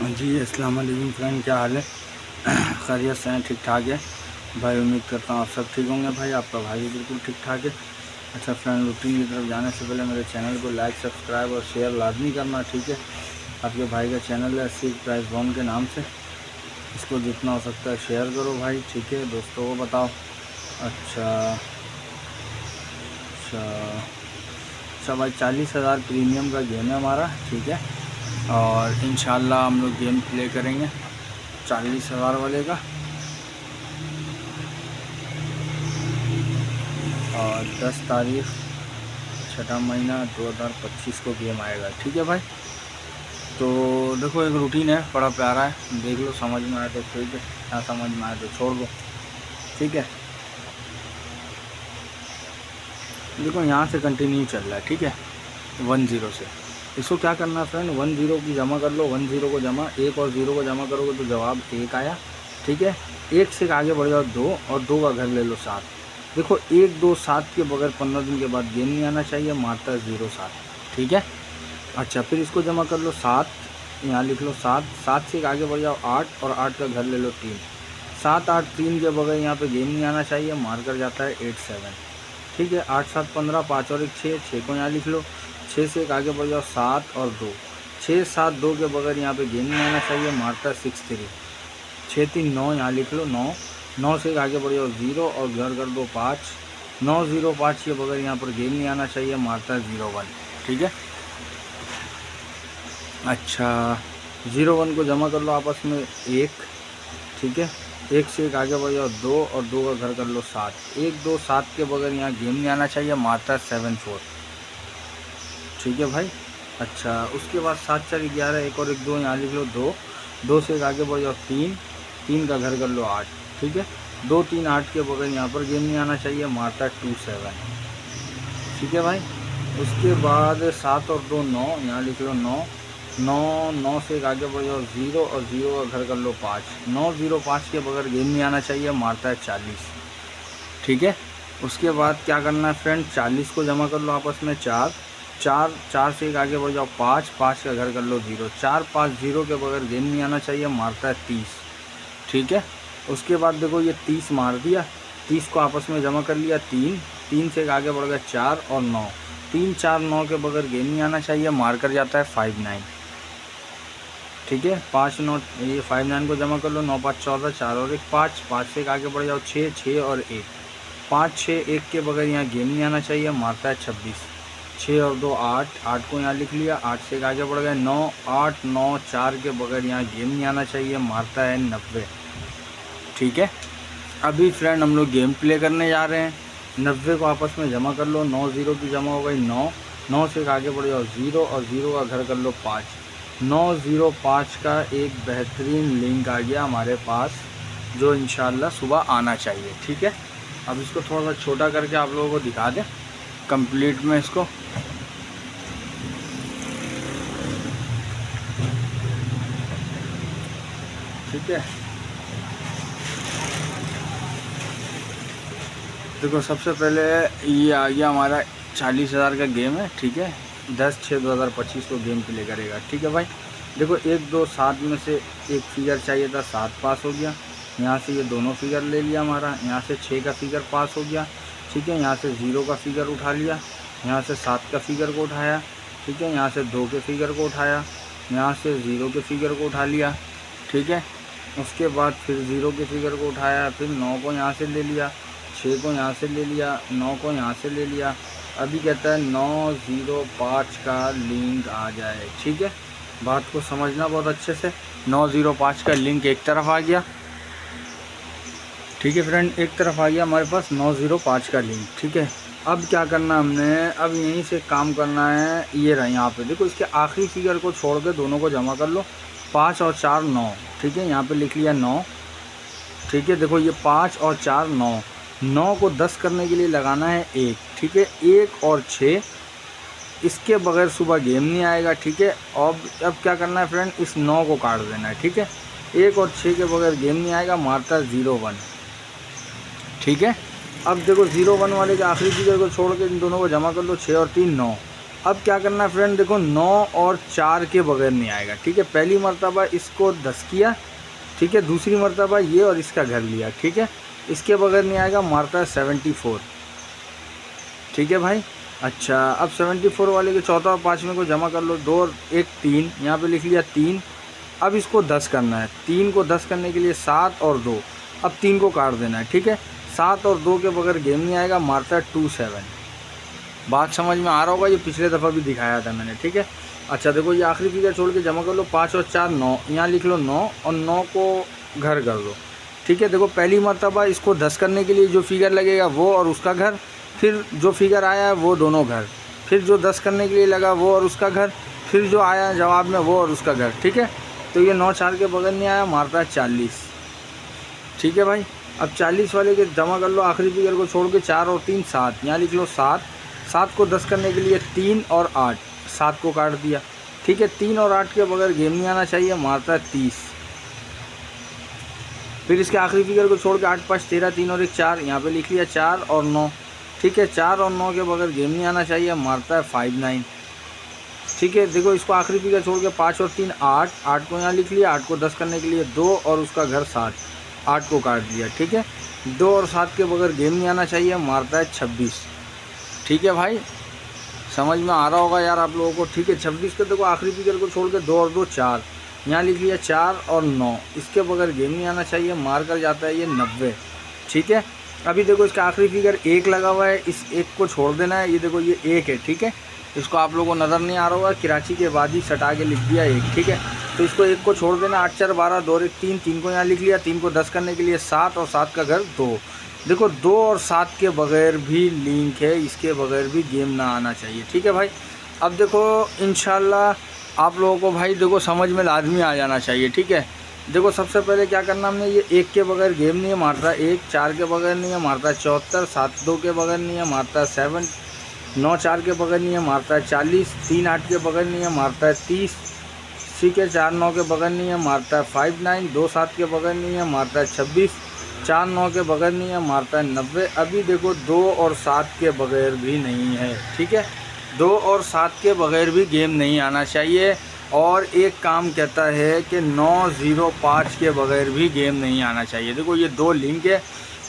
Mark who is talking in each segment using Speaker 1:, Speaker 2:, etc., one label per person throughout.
Speaker 1: जी अस्सलाम वालेकुम फ्रेंड, क्या हाल है? खैरियत से हैं? ठीक ठाक है भाई। उम्मीद करता हूँ आप सब ठीक होंगे भाई। आपका भाई भी बिल्कुल ठीक ठाक है। अच्छा फ्रेंड, रूटीन की तरफ जाने से पहले मेरे चैनल को लाइक, सब्सक्राइब और शेयर लाजमी करना, ठीक है। आपके भाई का चैनल है सी प्राइस बॉन के नाम से, इसको जितना हो सकता है शेयर करो भाई, ठीक है। दोस्तों को बताओ। अच्छा अच्छा अच्छा भाई, 40,000 प्रीमियम का गेम है हमारा, ठीक है। और इंशाल्लाह हम लोग गेम प्ले करेंगे 40,000 वाले का। और 10 तारीख 6वां महीना 2025 को गेम आएगा, ठीक है भाई। तो देखो, एक रूटीन है, बड़ा प्यारा है, देख लो, समझ में आए तो ठीक है, ना समझ में आए तो छोड़ दो, ठीक है। देखो यहाँ से कंटिन्यू चल रहा है, ठीक है, 10 से। इसको क्या करना है फ्रेंड, 10 की जमा कर लो, 10 को जमा, एक और 0 को जमा करोगे तो जवाब 1 आया, ठीक है। एक से आगे बढ़ जाओ 2, और 2 का घर ले लो 7। देखो 1 2 7 के बगैर 15 दिन के बाद गेम नहीं आना चाहिए, मारता है 0 7, ठीक है। अच्छा, फिर इसको जमा कर लो 7, यहाँ लिख लो 7, 7 से आगे बढ़ जाओ 8, और 8 का घर ले लो 3। 7 8 3 के बगैर यहाँ पे गेम नहीं आना चाहिए, मार कर जाता है 8 7, ठीक है। 8 7 15, 5 और 1 6, 6 को यहाँ लिख लो। 6 से आगे बढ़ जाओ 7 और 2, 6 7 2 के बगैर यहाँ पे गेम नहीं आना चाहिए, मारता है 6 3। 6 3 9, यहाँ लिख लो 9, 9 से आगे बढ़ जाओ 0 और घर कर दो 5, 9 0 5 के बगैर यहाँ पर गेम नहीं आना चाहिए, मारता है 0 1, ठीक है। अच्छा, 0 1 को जमा कर लो आपस में 1, ठीक है। 1 से आगे बढ़ जाओ 2, और 2 का घर कर लो 7, 1 2 7 के बगैर यहाँ गेम नहीं आना चाहिए, मारता है 7 4, ठीक है भाई। अच्छा, उसके बाद 7 4 11, 1 और 1 2, यहाँ लिख लो 2, 2 से आगे बढ़ जाओ 3, 3 का घर कर लो 8, ठीक है। 2 3 8 के बगैर यहाँ पर गेम नहीं आना चाहिए, मारता है 2 7, ठीक है भाई। उसके बाद 7 और 2 9, यहाँ लिख लो 9, 9 9 से आगे बढ़ जाओ 0, और 0 का घर कर लो 5, 9 0 5 के बगैर गेम नहीं आना चाहिए, मारता है 40, ठीक है। उसके बाद क्या करना है फ्रेंड, 40 को जमा कर लो आपस में 4, 4 4 से आगे बढ़ जाओ 5, 5 का घर कर लो 0, 4 5 0 के बगैर गेम नहीं आना चाहिए, मारता है 30, ठीक है। उसके बाद देखो ये 30 मार दिया, 30 को आपस में जमा कर लिया 3, 3 से आगे बढ़ गया 4 और 9, 3 4 9 के बगैर गेम नहीं आना चाहिए, मार कर जाता है 5 9, ठीक है। 5 9, ये 5 9 को जमा कर लो, 9 5 14, 4 और 1 5, 5 से आगे बढ़ जाओ 6 6 और 1, 5 6 1 के बगैर यहाँ गेम नहीं आना चाहिए, मारता है 26, 6 और 2 8, 8 को यहाँ लिख लिया, 8 से आगे बढ़ गए 9 8 9 4 के बगैर यहाँ गेम नहीं आना चाहिए, मारता है 90, ठीक है। अभी फ्रेंड हम लोग गेम प्ले करने जा रहे हैं। 90 को आपस में जमा कर लो, 9 0 की जमा हो गई 9, 9 से आगे बढ़ जाओ 0, और 0 का घर कर लो 5, 9 0 5 का एक बेहतरीन लिंक आ गया हमारे पास, जो इंशाल्लाह सुबह आना चाहिए, ठीक है। अब इसको थोड़ा सा छोटा करके आप लोगों को दिखा दें कंप्लीट में इसको, ठीक है। देखो सबसे पहले ये आ गया हमारा 40,000 का गेम है, ठीक है। 10/6/2025 को गेम प्ले करेगा, ठीक है भाई। देखो 1 2 7 में से एक फिगर चाहिए था, 7 पास हो गया। यहाँ से ये दोनों फिगर ले लिया हमारा, यहाँ से 6 का फिगर पास हो गया, ठीक है। यहाँ से 0 का फिगर उठा लिया, यहाँ से 7 का फिगर को उठाया, ठीक है। यहाँ से 2 के फिगर को उठाया, यहाँ से 0 के फिगर को उठा लिया, ठीक है। उसके बाद फिर 0 के फिगर को उठाया, फिर 9 को यहाँ से ले लिया, 6 को यहाँ से ले लिया, 9 को यहाँ से ले लिया। अभी कहता है 9 0 5 का लिंक आ जाए, ठीक है। बात को समझना बहुत अच्छे से, 9 0 5 का लिंक एक तरफ आ गया, ठीक है फ्रेंड, एक तरफ आ गया हमारे पास 9 0 5 का लिंक, ठीक है। अब क्या करना हमने, अब यहीं से काम करना है। ये रहा यहाँ पे, देखो इसके आखिरी फिगर को छोड़ के दोनों को जमा कर लो, 5 और 4 9, ठीक है। यहाँ पे लिख लिया 9, ठीक है। देखो ये 5 और 4 9, 9 को 10 करने के लिए लगाना है 1, ठीक है। 1 और 6, इसके बगैर सुबह गेम नहीं आएगा, ठीक है। अब क्या करना है फ्रेंड, इस 9 को काट देना है, ठीक है। 1 और 6 के बगैर गेम नहीं आएगा, मारता है 0 1, ठीक है। अब देखो 0 1 वाले के आखिरी फिगर को छोड़ के इन दोनों को जमा कर लो, 6 और 3 9, अब क्या करना है फ्रेंड, देखो 9 और 4 के बगैर नहीं आएगा, ठीक है। पहली मर्तबा इसको 10 किया, ठीक है, दूसरी मर्तबा ये और इसका घर लिया, ठीक है, इसके बगैर नहीं आएगा, मारता है 74, ठीक है भाई। अच्छा, अब 74 वाले के चौथा और पाँचवें को जमा कर लो, 2 और 1 3, यहाँ पे लिख लिया 3। अब इसको 10 करना है, 3 को 10 करने के लिए 7 और 2, अब 3 को काट देना है, ठीक है। 7 और 2 के बगैर गेम नहीं आएगा, मारता है 27। बात समझ में आ रहा होगा, ये पिछले दफ़ा भी दिखाया था मैंने, ठीक है। अच्छा देखो, ये आखिरी फिगर छोड़ के जमा कर लो, 5 और 4 9, यहाँ लिख लो 9 और 9 को घर कर दो, ठीक है। देखो पहली मर्तबा इसको 10 करने के लिए जो फिगर लगेगा वो और उसका घर, फिर जो फिगर आया है वो दोनों घर, फिर जो 10 करने के लिए लगा वो और उसका घर, फिर जो आया जवाब में वो और उसका घर, ठीक है। तो ये 9 4 के बगैर नहीं आया, मारता है 40, ठीक है भाई। अब 40 वाले के जमा कर लो, आखिरी फिगर को छोड़ के 4 और 3 7, यहाँ लिख लो 7। 7 को 10 करने के लिए 3 और 8, 7 को काट दिया, ठीक है। 3 और 8 के बगैर गेम नहीं आना चाहिए, मारता है 30। फिर इसके आखिरी फिगर को छोड़ के 8 5 13, 3 और 1 4, यहाँ पे लिख लिया 4 और 9, ठीक है। 4 और 9 के बगैर गेम नहीं आना चाहिए, मारता है 59, ठीक है। देखो इसको आखिरी फिगर छोड़ के 5 और 3 8, 8 को यहाँ लिख लिया, 8 को 10 करने के लिए 2 और उसका घर 7, 8 को काट दिया, ठीक है। 2 और 7 के बगैर गेम नहीं आना चाहिए, मारता है 26, ठीक है भाई। समझ में आ रहा होगा यार आप लोगों को, ठीक है। 26 के देखो आखिरी फिगर को छोड़ के 2 और 2 4, यहाँ लिख लिया 4 और 9, इसके बगैर गेम नहीं आना चाहिए, मार कर जाता है ये 90, ठीक है। अभी देखो इसका आखिरी फिगर 1 लगा हुआ है, इस 1 को छोड़ देना है, ये देखो ये 1 है, ठीक है। इसको आप लोगों को नज़र नहीं आ रहा होगा, कराची के बाद ही सटा के लिख दिया 1, ठीक है। तो इसको 1 को छोड़ देना, 8 4 12, 2 और 1 3, 3 को यहाँ लिख लिया, 3 को 10 करने के लिए 7 और 7 का घर 2। देखो 2 और 7 के बगैर भी लिंक है, इसके बगैर भी गेम ना आना चाहिए, ठीक है भाई। अब देखो इंशाल्लाह आप लोगों को भाई देखो समझ में लाजमी आ जाना चाहिए, ठीक है। देखो सबसे पहले क्या करना हमने, ये 1 के बगैर गेम नहीं है, मारता 1, 4 के बगैर नहीं है, मारता 74, 7 2 के बगैर नहीं है, मारता 7, 9 4 के बगैर नहीं है, मारता है 40, 3 8 के बगैर नहीं है, मारता है 30, ठीक है। 4 9 के बगैर नहीं है, मारता है 59, 2 7 के बगैर नहीं है, मारता है 26, 4 9 के बगैर नहीं है, मारता है 90। अभी देखो 2 और 7 के बगैर भी नहीं है, ठीक है। 2 और 7 के बगैर भी गेम नहीं आना चाहिए। और एक काम कहता है कि 9 0 5 के बगैर भी गेम नहीं आना चाहिए। देखो ये 2 लिंक है,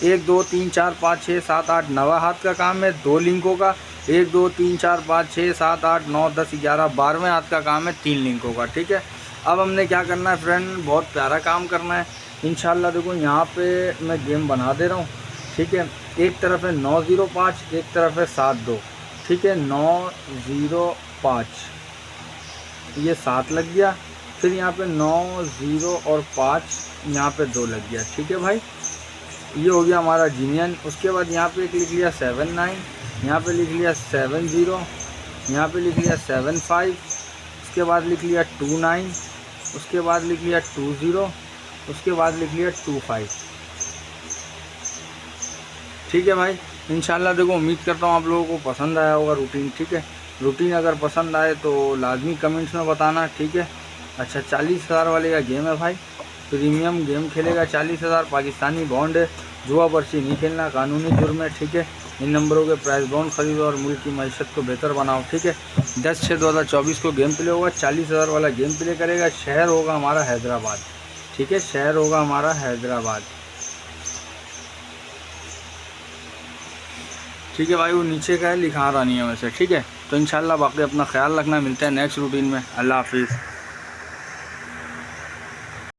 Speaker 1: 1 2 3 4 5 6 7 8 9 हाथ का काम है 2 लिंकों का, 1 2 3 4 5 6 7 8 9 10 11 12वें हाथ का काम है 3 लिंकों का, ठीक है। अब हमने क्या करना है फ्रेंड, बहुत प्यारा काम करना है इंशाल्लाह। देखो यहाँ पे मैं गेम बना दे रहा हूँ, ठीक है। एक तरफ है 9 0 5, एक तरफ है 7 2, ठीक है। 9 0 5, ये 7 लग गया, फिर यहाँ पे 9 0 और 5, यहाँ पे 2 लग गया, ठीक है भाई। ये हो गया हमारा जीनियन। उसके बाद यहाँ पे एक लिख लिया 7 9, यहाँ पे लिख लिया 7 0, यहाँ पे लिख लिया 7 5, उसके बाद लिख लिया 2 9, उसके बाद लिख लिया 2 0, उसके बाद लिख लिया 2 5, ठीक है भाई। इंशाल्लाह देखो उम्मीद करता हूँ आप लोगों को पसंद आया होगा रूटीन, ठीक है। रूटीन अगर पसंद आए तो लाजमी कमेंट्स में बताना, ठीक है। अच्छा 40,000 वाले का गेम है भाई, प्रीमियम गेम खेलेगा 40,000, पाकिस्तानी बॉन्ड है, जुआ पर्ची नहीं खेलना, कानूनी जुर्म है, ठीक है। इन नंबरों के प्राइस बॉन्ड खरीदो और मुल्क की मैशत को बेहतर बनाओ, ठीक है। 10/6/2024 को गेम प्ले होगा, 40,000 वाला गेम प्ले करेगा। शहर होगा हमारा हैदराबाद, ठीक है, शहर होगा हमारा हैदराबाद, ठीक है भाई। वो नीचे का है, लिखा रहा नहीं है वैसे, ठीक है। तो इंशाल्लाह बाकी अपना ख्याल रखना, मिलते हैं नेक्स्ट रूटीन में। अल्लाह हाफिज़।